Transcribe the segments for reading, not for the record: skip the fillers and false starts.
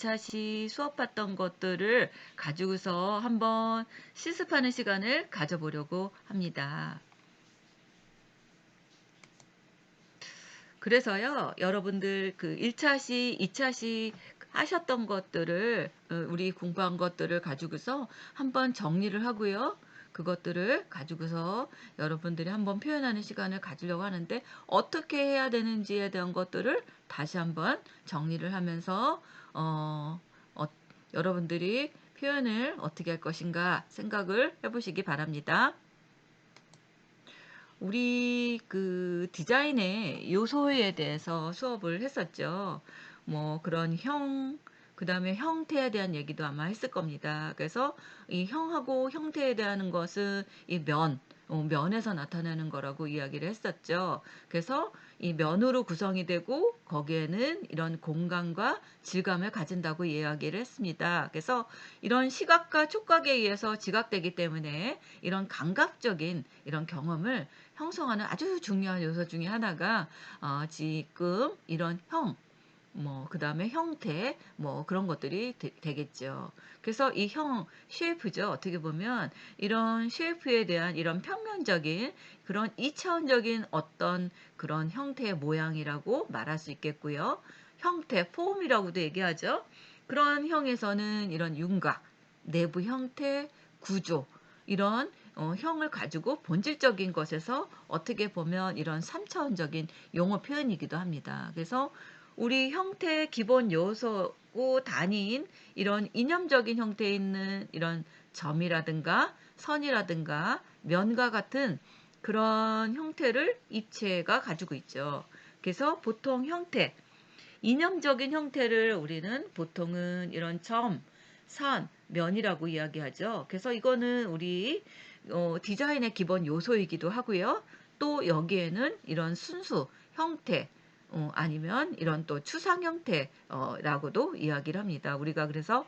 2차 시 수업 봤던 것들을 가지고서 한번 실습하는 시간을 가져보려고 합니다. 그래서요, 여러분들 그 1차 시, 2차 시 하셨던 것들을, 우리 공부한 것들을 가지고서 한번 정리를 하고요. 그것들을 가지고서 여러분들이 한번 표현하는 시간을 가지려고 하는데 어떻게 해야 되는지에 대한 것들을 다시 한번 정리를 하면서 어, 어, 여러분들이 표현을 어떻게 할 것인가 생각을 해보시기 바랍니다. 우리 그 디자인의 요소에 대해서 수업을 했었죠. 뭐 그런 그 다음에 형태에 대한 얘기도 아마 했을 겁니다. 그래서 이 형하고 형태에 대한 것은 이 면에서 나타나는 거라고 이야기를 했었죠. 그래서 이 면으로 구성이 되고 거기에는 이런 공간과 질감을 가진다고 이야기를 했습니다. 그래서 이런 시각과 촉각에 의해서 지각되기 때문에 이런 감각적인 이런 경험을 형성하는 아주 중요한 요소 중에 하나가 지금 이런 그 다음에 형태, 그런 것들이 되겠죠. 그래서 이 쉐이프죠. 어떻게 보면 이런 쉐이프에 대한 이런 평면적인 그런 2차원적인 어떤 그런 형태의 모양이라고 말할 수 있겠고요. 형태, 폼이라고도 얘기하죠. 그런 형에서는 이런 윤곽, 내부 형태, 구조, 이런 형을 가지고 본질적인 것에서 어떻게 보면 이런 3차원적인 용어 표현이기도 합니다. 그래서 우리 형태의 기본 요소고 단위인 이런 이념적인 형태에 있는 이런 점이라든가 선이라든가 면과 같은 그런 형태를 입체가 가지고 있죠. 그래서 보통 이념적인 형태를 우리는 보통은 이런 점, 선, 면이라고 이야기하죠. 그래서 이거는 우리 디자인의 기본 요소이기도 하고요. 또 여기에는 이런 순수, 형태, 아니면 이런 또 추상 형태라고도 이야기를 합니다. 우리가 그래서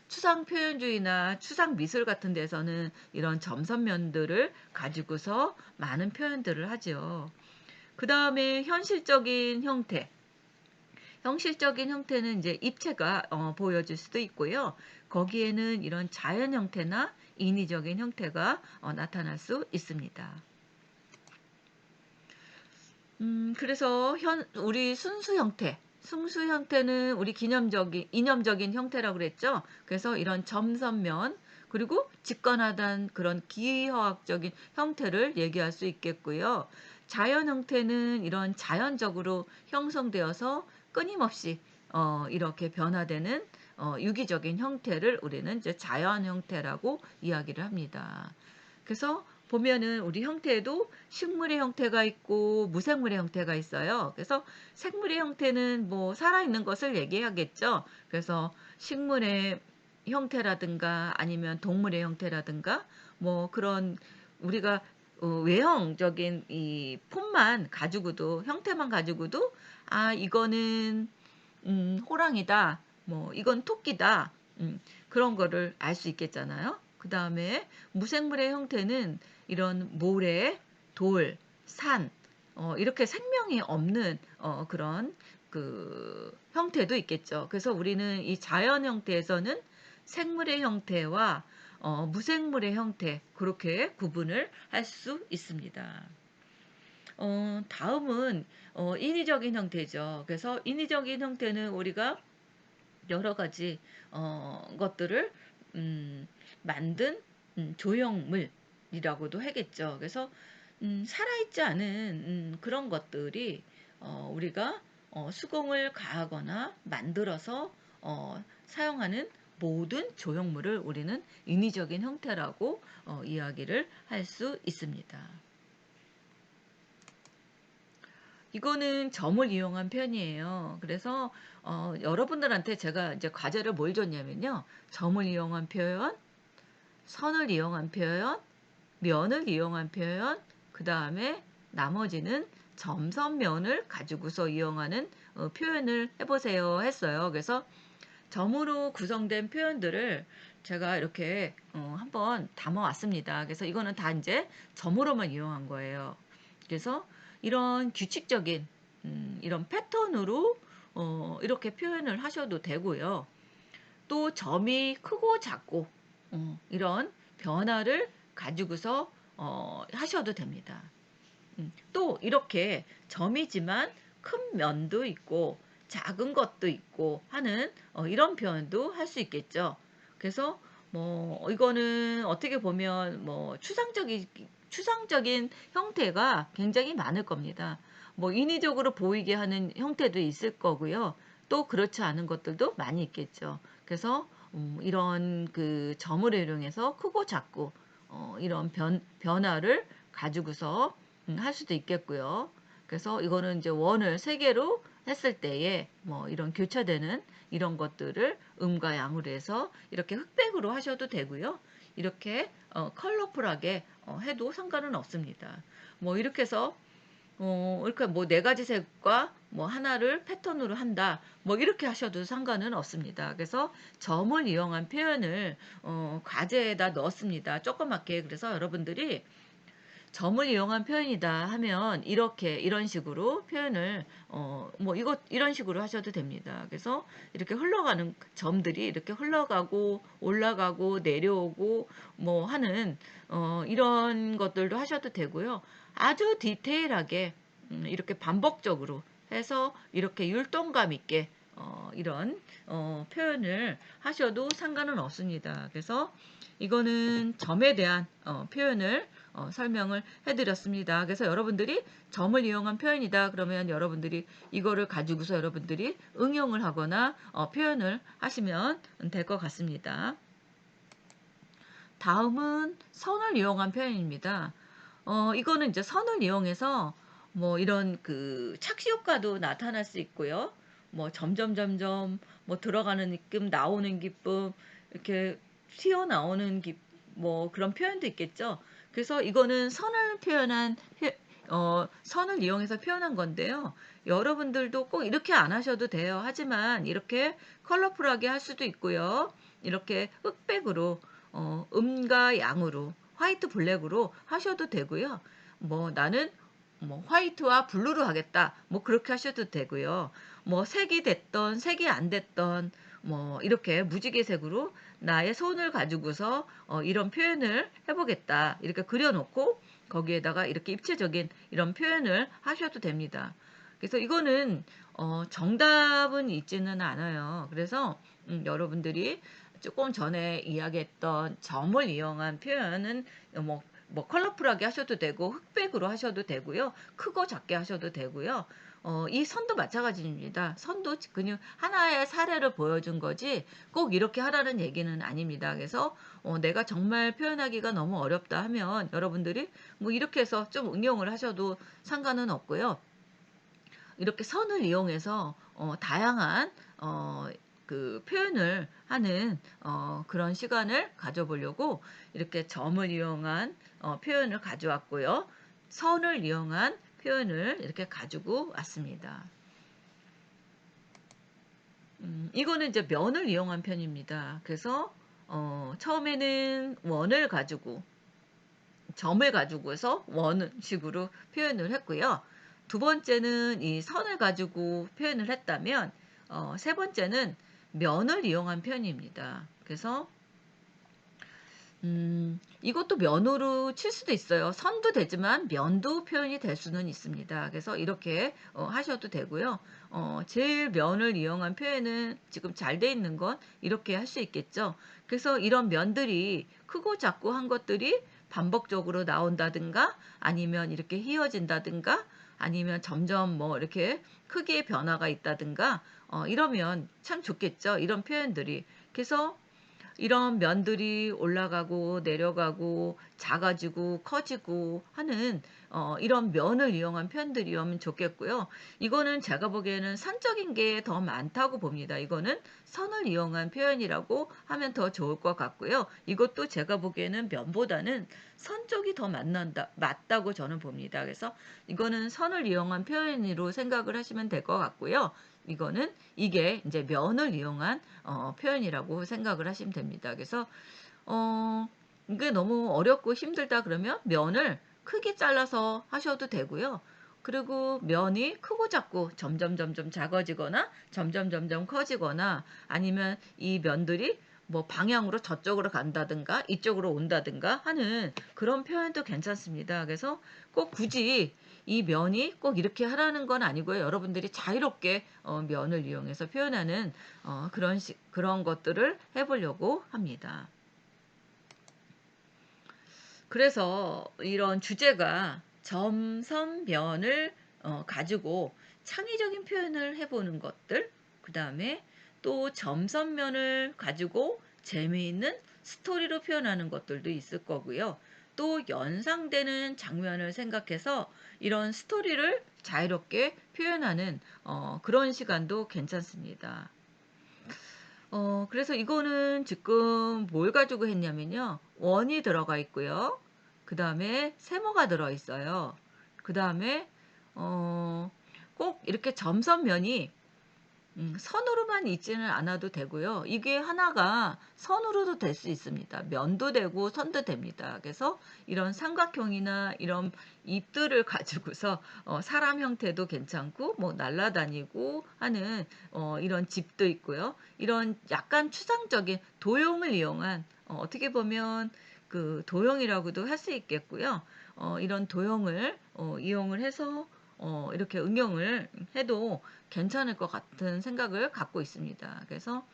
추상 표현주의나 추상 미술 같은 데서는 이런 점선면들을 가지고서 많은 표현들을 하죠. 그 다음에 형실적인 형태는 이제 입체가 보여질 수도 있고요. 거기에는 이런 자연 형태나 인위적인 형태가 나타날 수 있습니다. 그래서 우리 순수 형태는 우리 이념적인 형태라고 그랬죠. 그래서 이런 점선면, 그리고 직관하단 그런 기하학적인 형태를 얘기할 수 있겠고요. 자연 형태는 이런 자연적으로 형성되어서 끊임없이 이렇게 변화되는 유기적인 형태를 우리는 이제 자연 형태라고 이야기를 합니다. 그래서 보면은 우리 형태에도 식물의 형태가 있고 무생물의 형태가 있어요. 그래서 생물의 형태는 뭐 살아있는 것을 얘기하겠죠. 그래서 식물의 형태라든가 아니면 동물의 형태라든가 뭐 그런 우리가 외형적인 이 폼만 가지고도 형태만 가지고도 이거는 호랑이다. 뭐 이건 토끼다. 그런 거를 알 수 있겠잖아요. 그 다음에 무생물의 형태는 이런 모래, 돌, 산, 이렇게 생명이 없는 그런 그 형태도 있겠죠. 그래서 우리는 이 자연 형태에서는 생물의 형태와 무생물의 형태 그렇게 구분을 할 수 있습니다. 다음은 인위적인 형태죠. 그래서 인위적인 형태는 우리가 여러 가지 것들을 만든 조형물이라고도 하겠죠. 그래서 살아있지 않은 그런 것들이 우리가 수공을 가하거나 만들어서 사용하는 모든 조형물을 우리는 인위적인 형태라고 이야기를 할 수 있습니다. 이거는 점을 이용한 표현이에요. 그래서 여러분들한테 제가 이제 과제를 뭘 줬냐면요. 점을 이용한 표현, 선을 이용한 표현, 면을 이용한 표현, 그 다음에 나머지는 점선면을 가지고서 이용하는 표현을 해보세요 했어요. 그래서 점으로 구성된 표현들을 제가 이렇게 한번 담아왔습니다. 그래서 이거는 다 이제 점으로만 이용한 거예요. 그래서 이런 규칙적인 이런 패턴으로 이렇게 표현을 하셔도 되고요. 또 점이 크고 작고 이런 변화를 가지고서 하셔도 됩니다. 또 이렇게 점이지만 큰 면도 있고 작은 것도 있고 하는 이런 표현도 할 수 있겠죠. 그래서 뭐 이거는 어떻게 보면 뭐 추상적인 형태가 굉장히 많을 겁니다. 뭐 인위적으로 보이게 하는 형태도 있을 거고요. 또 그렇지 않은 것들도 많이 있겠죠. 그래서 이런 그 점을 활용해서 크고 작고 이런 변화를 가지고서 할 수도 있겠고요. 그래서 이거는 이제 원을 세 개로 했을 때에 뭐 이런 교차되는 이런 것들을 음과 양으로 해서 이렇게 흑백으로 하셔도 되고요. 이렇게 컬러풀하게 해도 상관은 없습니다. 뭐 이렇게 해서 이렇게 뭐 네 가지 색과 뭐 하나를 패턴으로 한다. 뭐 이렇게 하셔도 상관은 없습니다. 그래서 점을 이용한 표현을 과제에다 넣었습니다. 조그맣게. 그래서 여러분들이 점을 이용한 표현이다 하면 이렇게 이런 식으로 표현을 뭐 이거 이런 식으로 하셔도 됩니다. 그래서 이렇게 흘러가는 점들이 이렇게 흘러가고 올라가고 내려오고 뭐 하는 이런 것들도 하셔도 되고요. 아주 디테일하게 이렇게 반복적으로 해서 이렇게 율동감 있게 이런 표현을 하셔도 상관은 없습니다. 그래서 이거는 점에 대한 표현을 설명을 해드렸습니다. 그래서 여러분들이 점을 이용한 표현이다 그러면 여러분들이 이거를 가지고서 여러분들이 응용을 하거나 표현을 하시면 될 것 같습니다. 다음은 선을 이용한 표현입니다. 이거는 이제 선을 이용해서 뭐 이런 그 착시 효과도 나타날 수 있고요. 뭐 점점 뭐 들어가는 기쁨, 나오는 기쁨, 이렇게 튀어나오는 뭐 그런 표현도 있겠죠. 그래서 이거는 선을 이용해서 표현한 건데요. 여러분들도 꼭 이렇게 안 하셔도 돼요. 하지만 이렇게 컬러풀하게 할 수도 있고요. 이렇게 흑백으로 음과 양으로 화이트 블랙으로 하셔도 되고요. 뭐 나는 뭐 화이트와 블루로 하겠다. 뭐 그렇게 하셔도 되고요. 뭐 색이 됐던 색이 안 됐던 뭐 이렇게 무지개색으로 나의 손을 가지고서 이런 표현을 해보겠다. 이렇게 그려놓고 거기에다가 이렇게 입체적인 이런 표현을 하셔도 됩니다. 그래서 이거는 정답은 있지는 않아요. 그래서 여러분들이 조금 전에 이야기했던 점을 이용한 표현은 뭐 컬러풀하게 하셔도 되고 흑백으로 하셔도 되고요. 크고 작게 하셔도 되고요. 이 선도 마찬가지입니다. 선도 그냥 하나의 사례를 보여준 거지 꼭 이렇게 하라는 얘기는 아닙니다. 그래서 내가 정말 표현하기가 너무 어렵다 하면 여러분들이 뭐 이렇게 해서 좀 응용을 하셔도 상관은 없고요. 이렇게 선을 이용해서 다양한 그 표현을 하는 그런 시간을 가져보려고 이렇게 점을 이용한 표현을 가져왔고요. 선을 이용한 표현을 이렇게 가지고 왔습니다. 이거는 이제 면을 이용한 편입니다. 그래서 처음에는 원을 가지고 점을 가지고서 원식으로 표현을 했고요. 두 번째는 이 선을 가지고 표현을 했다면 세 번째는 면을 이용한 표현입니다. 그래서 이것도 면으로 칠 수도 있어요. 선도 되지만 면도 표현이 될 수는 있습니다. 그래서 이렇게 하셔도 되고요. 제일 면을 이용한 표현은 지금 잘 돼 있는 건 이렇게 할 수 있겠죠. 그래서 이런 면들이 크고 작고 한 것들이 반복적으로 나온다든가 아니면 이렇게 휘어진다든가 아니면 점점 뭐 이렇게 크기의 변화가 있다든가 이러면 참 좋겠죠. 이런 표현들이. 그래서 이런 면들이 올라가고 내려가고 작아지고 커지고 하는 이런 면을 이용한 표현들이 오면 좋겠고요. 이거는 제가 보기에는 산적인 게 더 많다고 봅니다. 이거는 선을 이용한 표현이라고 하면 더 좋을 것 같고요. 이것도 제가 보기에는 면보다는 선 쪽이 더 맞다고 저는 봅니다. 그래서 이거는 선을 이용한 표현으로 생각을 하시면 될 것 같고요. 이게 이제 면을 이용한 표현이라고 생각을 하시면 됩니다. 그래서 어, 이게 너무 어렵고 힘들다 그러면 면을 크게 잘라서 하셔도 되고요. 그리고 면이 크고 작고 점점 작아지거나 점점 커지거나 아니면 이 면들이 뭐 방향으로 저쪽으로 간다든가 이쪽으로 온다든가 하는 그런 표현도 괜찮습니다. 그래서 꼭 굳이 이 면이 꼭 이렇게 하라는 건 아니고요. 여러분들이 자유롭게 면을 이용해서 표현하는 그런 것들을 해 보려고 합니다. 그래서 이런 주제가 점선면을 가지고 창의적인 표현을 해보는 것들, 그 다음에 또 점선면을 가지고 재미있는 스토리로 표현하는 것들도 있을 거고요. 또 연상되는 장면을 생각해서 이런 스토리를 자유롭게 표현하는 그런 시간도 괜찮습니다. 그래서 이거는 지금 뭘 가지고 했냐면요. 원이 들어가 있고요. 그 다음에 세모가 들어있어요. 그 다음에 꼭 이렇게 점선면이 선으로만 있지는 않아도 되고요. 이게 하나가 선으로도 될 수 있습니다. 면도 되고 선도 됩니다. 그래서 이런 삼각형이나 이런 잎들을 가지고서 사람 형태도 괜찮고 뭐 날아다니고 하는 이런 집도 있고요. 이런 약간 추상적인 도형을 이용한 어떻게 보면 그 도형이라고도 할 수 있겠고요. 이런 도형을 이용을 해서 이렇게 응용을 해도 괜찮을 것 같은 생각을 갖고 있습니다. 그래서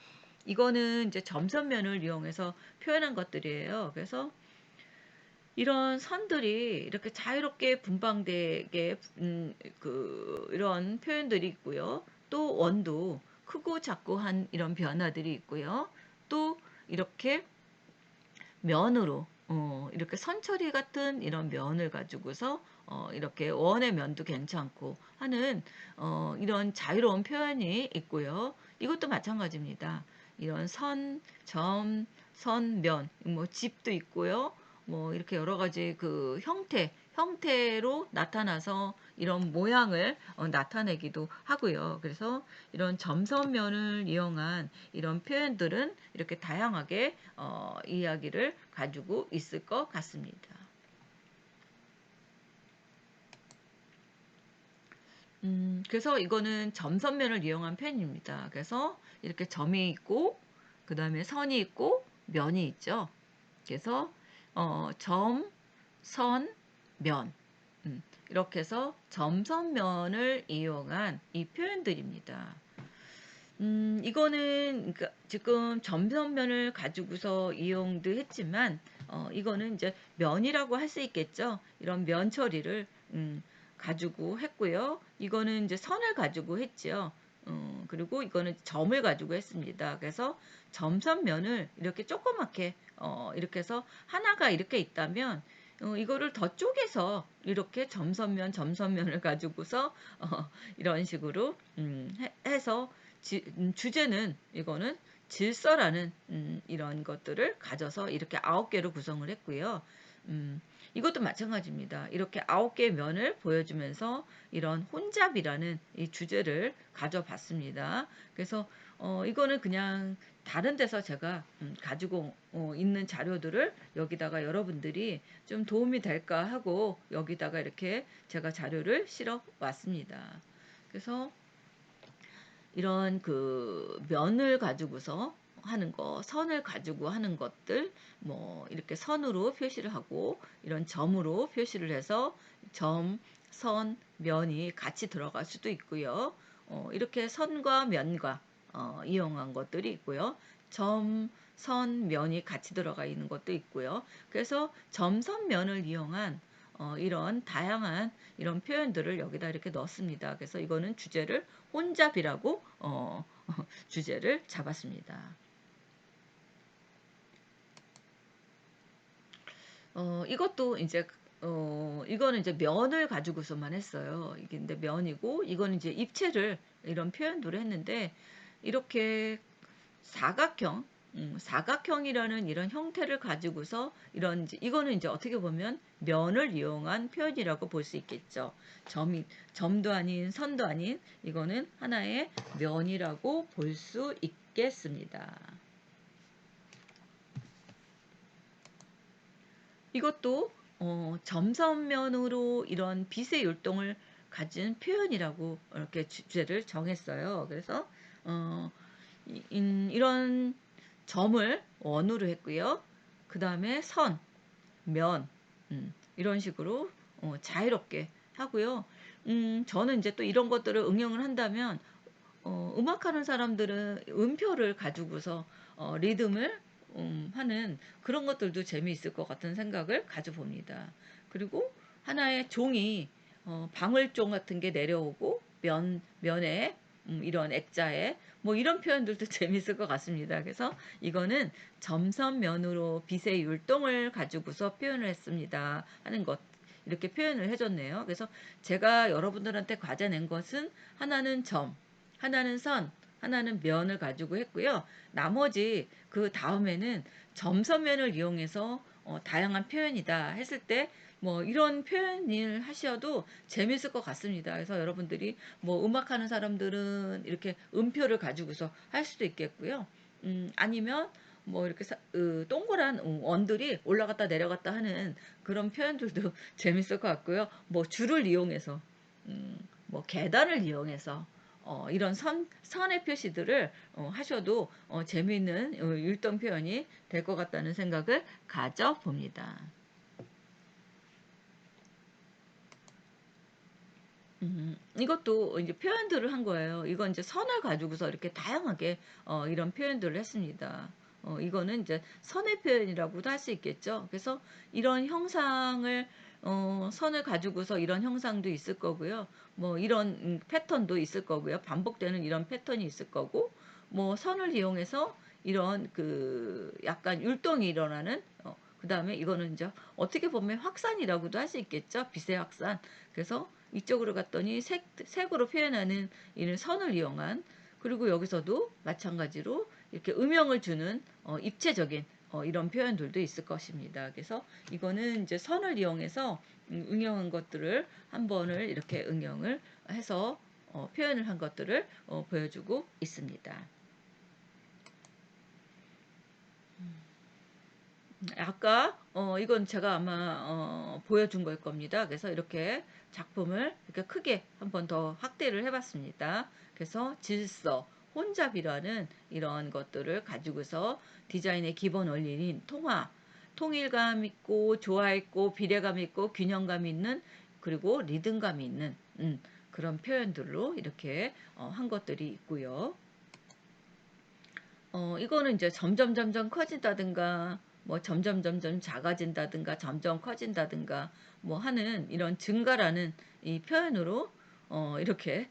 이거는 이제 점선면을 이용해서 표현한 것들이에요. 그래서 이런 선들이 이렇게 자유롭게 분방되게 이런 표현들이 있고요. 또 원도 크고 작고 한 이런 변화들이 있고요. 또 이렇게 면으로 이렇게 선처리 같은 이런 면을 가지고서 이렇게 원의 면도 괜찮고 하는 이런 자유로운 표현이 있고요. 이것도 마찬가지입니다. 이런 선, 점, 선, 면, 뭐 집도 있고요. 뭐 이렇게 여러 가지 그 형태로 나타나서 이런 모양을 나타내기도 하고요. 그래서 이런 점선면을 이용한 이런 표현들은 이렇게 다양하게 이야기를 가지고 있을 것 같습니다. 그래서 이거는 점선면을 이용한 표현입니다. 그래서 이렇게 점이 있고 그 다음에 선이 있고 면이 있죠. 그래서 점, 선, 면 이렇게 해서 점선면을 이용한 이 표현들입니다. 이거는 그러니까 지금 점선면을 가지고서 이용도 했지만 이거는 이제 면이라고 할 수 있겠죠. 이런 면 처리를 가지고 했고요. 이거는 이제 선을 가지고 했죠. 그리고 이거는 점을 가지고 했습니다. 그래서 점선면을 이렇게 조그맣게 이렇게 해서 하나가 이렇게 있다면 이거를 더 쪼개서 이렇게 점선면을 가지고서 이런 식으로 해서 주제는 이거는 질서라는 이런 것들을 가져서 이렇게 9개로 구성을 했고요. 이것도 마찬가지입니다. 이렇게 9개의 면을 보여주면서 이런 혼잡이라는 이 주제를 가져봤습니다. 그래서 이거는 그냥 다른 데서 제가 가지고 있는 자료들을 여기다가 여러분들이 좀 도움이 될까 하고 여기다가 이렇게 제가 자료를 실어 왔습니다. 그래서 이런 그 면을 가지고서 하는 거, 선을 가지고 하는 것들, 뭐 이렇게 선으로 표시를 하고 이런 점으로 표시를 해서 점, 선, 면이 같이 들어갈 수도 있고요. 이렇게 선과 면과 이용한 것들이 있고요. 점, 선, 면이 같이 들어가 있는 것도 있고요. 그래서 점, 선, 면을 이용한 이런 다양한 이런 표현들을 여기다 이렇게 넣었습니다. 그래서 이거는 주제를 혼잡이라고 주제를 잡았습니다. 이것도 이제 이거는 이제 면을 가지고서만 했어요. 이게 근데 면이고 이거는 이제 입체를 이런 표현들을 했는데 이렇게 사각형, 사각형이라는 이런 형태를 가지고서 이런 이거는 이제 어떻게 보면 면을 이용한 표현이라고 볼 수 있겠죠. 점도 아닌 선도 아닌 이거는 하나의 면이라고 볼 수 있겠습니다. 이것도 점선면으로 이런 빛의 율동을 가진 표현이라고 이렇게 주제를 정했어요. 그래서 어, 이런 점을 원으로 했고요. 그 다음에 선, 면, 이런 식으로 자유롭게 하고요. 저는 이제 또 이런 것들을 응용을 한다면 음악하는 사람들은 음표를 가지고서 리듬을 하는 그런 것들도 재미있을 것 같은 생각을 가져봅니다. 그리고 하나의 종이 방울종 같은 게 내려오고 면에 이런 액자에 뭐 이런 표현들도 재미있을 것 같습니다. 그래서 이거는 점선면으로 빛의 율동을 가지고서 표현을 했습니다. 하는 것 이렇게 표현을 해줬네요. 그래서 제가 여러분들한테 과제 낸 것은 하나는 점, 하나는 선, 하나는 면을 가지고 했고요. 나머지 그 다음에는 점선면을 이용해서 다양한 표현이다 했을 때 뭐 이런 표현을 하셔도 재밌을 것 같습니다. 그래서 여러분들이 뭐 음악하는 사람들은 이렇게 음표를 가지고서 할 수도 있겠고요. 아니면 뭐 이렇게 동그란 원들이 올라갔다 내려갔다 하는 그런 표현들도 재밌을 것 같고요. 뭐 줄을 이용해서 뭐 계단을 이용해서 이런 선의 표시들을 하셔도 재미있는 율동 표현이 될 것 같다는 생각을 가져봅니다. 이것도 이제 표현들을 한 거예요. 이건 이제 선을 가지고서 이렇게 다양하게 이런 표현들을 했습니다. 이거는 이제 선의 표현이라고도 할 수 있겠죠. 그래서 이런 형상을 선을 가지고서 이런 형상도 있을 거고요. 뭐 이런 패턴도 있을 거고요. 반복되는 이런 패턴이 있을 거고, 뭐 선을 이용해서 이런 그 약간 율동이 일어나는 그 다음에 이거는 이제 어떻게 보면 확산이라고도 할 수 있겠죠. 빛의 확산. 그래서 이쪽으로 갔더니 색으로 표현하는 이런 선을 이용한 그리고 여기서도 마찬가지로 이렇게 음영을 주는 입체적인 이런 표현들도 있을 것입니다. 그래서 이거는 이제 선을 이용해서 응용한 것들을 한 번을 이렇게 응용을 해서 표현을 한 것들을 보여주고 있습니다. 아까 이건 제가 아마 보여준 걸 겁니다. 그래서 이렇게 작품을 이렇게 크게 한 번 더 확대를 해봤습니다. 그래서 질서, 혼잡이라는 이런 것들을 가지고서 디자인의 기본 원리인 통일감 있고 조화 있고 비례감 있고 균형감 있는 그리고 리듬감 있는 그런 표현들로 이렇게 한 것들이 있고요. 이거는 이제 점점 커진다든가, 뭐 점점 작아진다든가, 점점 커진다든가, 뭐 하는 이런 증가라는 이 표현으로, 이렇게,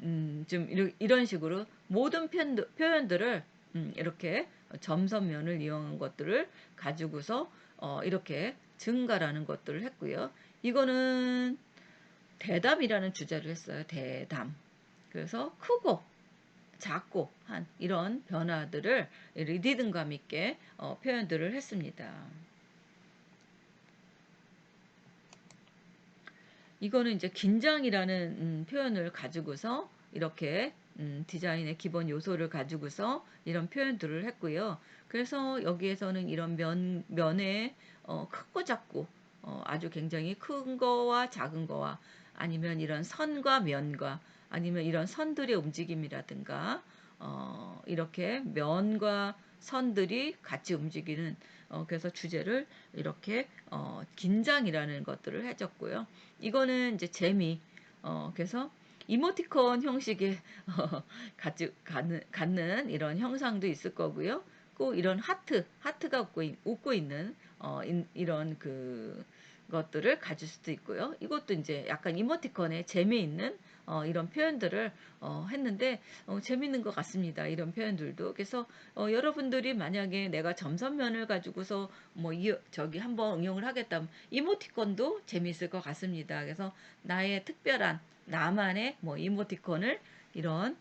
좀 이런 식으로 모든 표현들을, 이렇게 점선면을 이용한 것들을 가지고서, 이렇게 증가라는 것들을 했고요. 이거는 대담이라는 주제를 했어요. 대담. 그래서 크고, 작고 한 이런 변화들을 리듬감 있게 표현들을 했습니다. 이거는 이제 긴장이라는 표현을 가지고서 이렇게 디자인의 기본 요소를 가지고서 이런 표현들을 했고요. 그래서 여기에서는 이런 면에 크고 작고 아주 굉장히 큰 거와 작은 거와 아니면 이런 선과 면과 아니면 이런 선들의 움직임이라든가 이렇게 면과 선들이 같이 움직이는 그래서 주제를 이렇게 긴장이라는 것들을 해줬고요. 이거는 이제 재미. 그래서 이모티콘 형식의 갖는 이런 형상도 있을 거고요. 꼭 이런 하트가 웃고 있는 이런 그 것들을 가질 수도 있고요. 이것도 이제 약간 이모티콘에 재미있는 이런 표현들을 했는데 재밌는 것 같습니다. 이런 표현들도. 그래서 여러분들이 만약에 내가 점선면을 가지고서 뭐 저기 한번 응용을 하겠다면 이모티콘도 재미있을 것 같습니다. 그래서 나의 특별한 나만의 뭐 이모티콘을 이런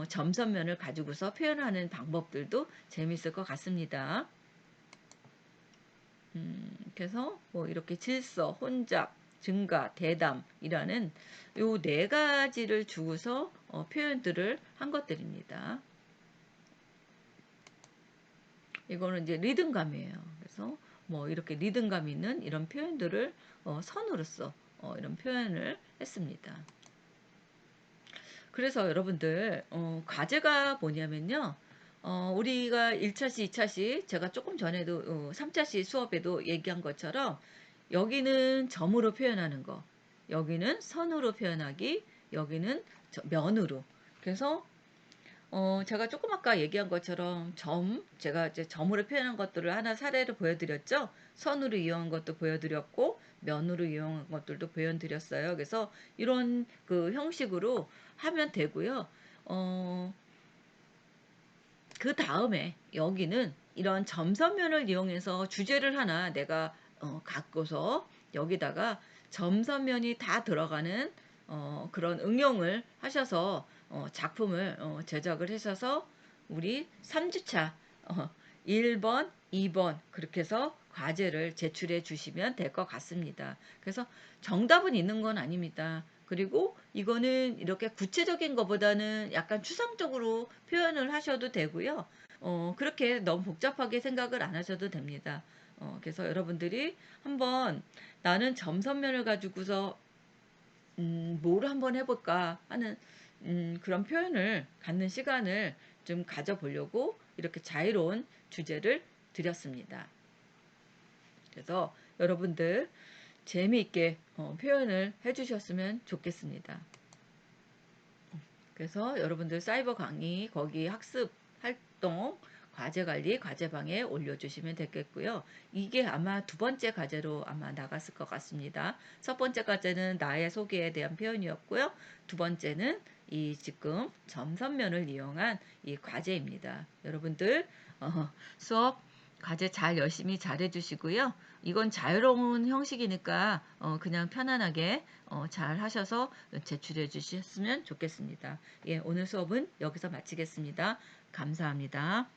점선면을 가지고서 표현하는 방법들도 재미있을 것 같습니다. 그래서 뭐 이렇게 질서, 혼잡, 증가, 대담이라는 요 네 가지를 주고서 표현들을 한 것들입니다. 이거는 이제 리듬감이에요. 그래서 뭐 이렇게 리듬감 있는 이런 표현들을 선으로서 이런 표현을 했습니다. 그래서 여러분들 과제가 뭐냐면요. 우리가 1 차시, 2 차시 제가 조금 전에도 3 차시 수업에도 얘기한 것처럼 여기는 점으로 표현하는 거, 여기는 선으로 표현하기, 여기는 면으로. 그래서 제가 조금 아까 얘기한 것처럼 제가 이제 점으로 표현한 것들을 하나 사례를 보여드렸죠. 선으로 이용한 것도 보여드렸고 면으로 이용한 것들도 보여드렸어요. 그래서 이런 그 형식으로 하면 되고요. 어, 그 다음에 여기는 이런 점선면을 이용해서 주제를 하나 내가 갖고서 여기다가 점선면이 다 들어가는 그런 응용을 하셔서 작품을 제작을 하셔서 우리 3주차 1번, 2번 그렇게 해서 과제를 제출해 주시면 될 것 같습니다. 그래서 정답은 있는 건 아닙니다. 그리고 이거는 이렇게 구체적인 것보다는 약간 추상적으로 표현을 하셔도 되고요. 그렇게 너무 복잡하게 생각을 안 하셔도 됩니다. 그래서 여러분들이 한번 나는 점선면을 가지고서 뭐를 한번 해볼까 하는 그런 표현을 갖는 시간을 좀 가져보려고 이렇게 자유로운 주제를 드렸습니다. 그래서 여러분들 재미있게 표현을 해주셨으면 좋겠습니다. 그래서 여러분들 사이버 강의 거기 학습 활동 과제 관리 과제방에 올려주시면 되겠고요. 이게 아마 두 번째 과제로 아마 나갔을 것 같습니다. 첫 번째 과제는 나의 소개에 대한 표현이었고요. 두 번째는 이 지금 점선면을 이용한 이 과제입니다. 여러분들 수업 과제 잘 열심히 잘 해주시고요. 이건 자유로운 형식이니까 그냥 편안하게 잘 하셔서 제출해 주셨으면 좋겠습니다. 예, 오늘 수업은 여기서 마치겠습니다. 감사합니다.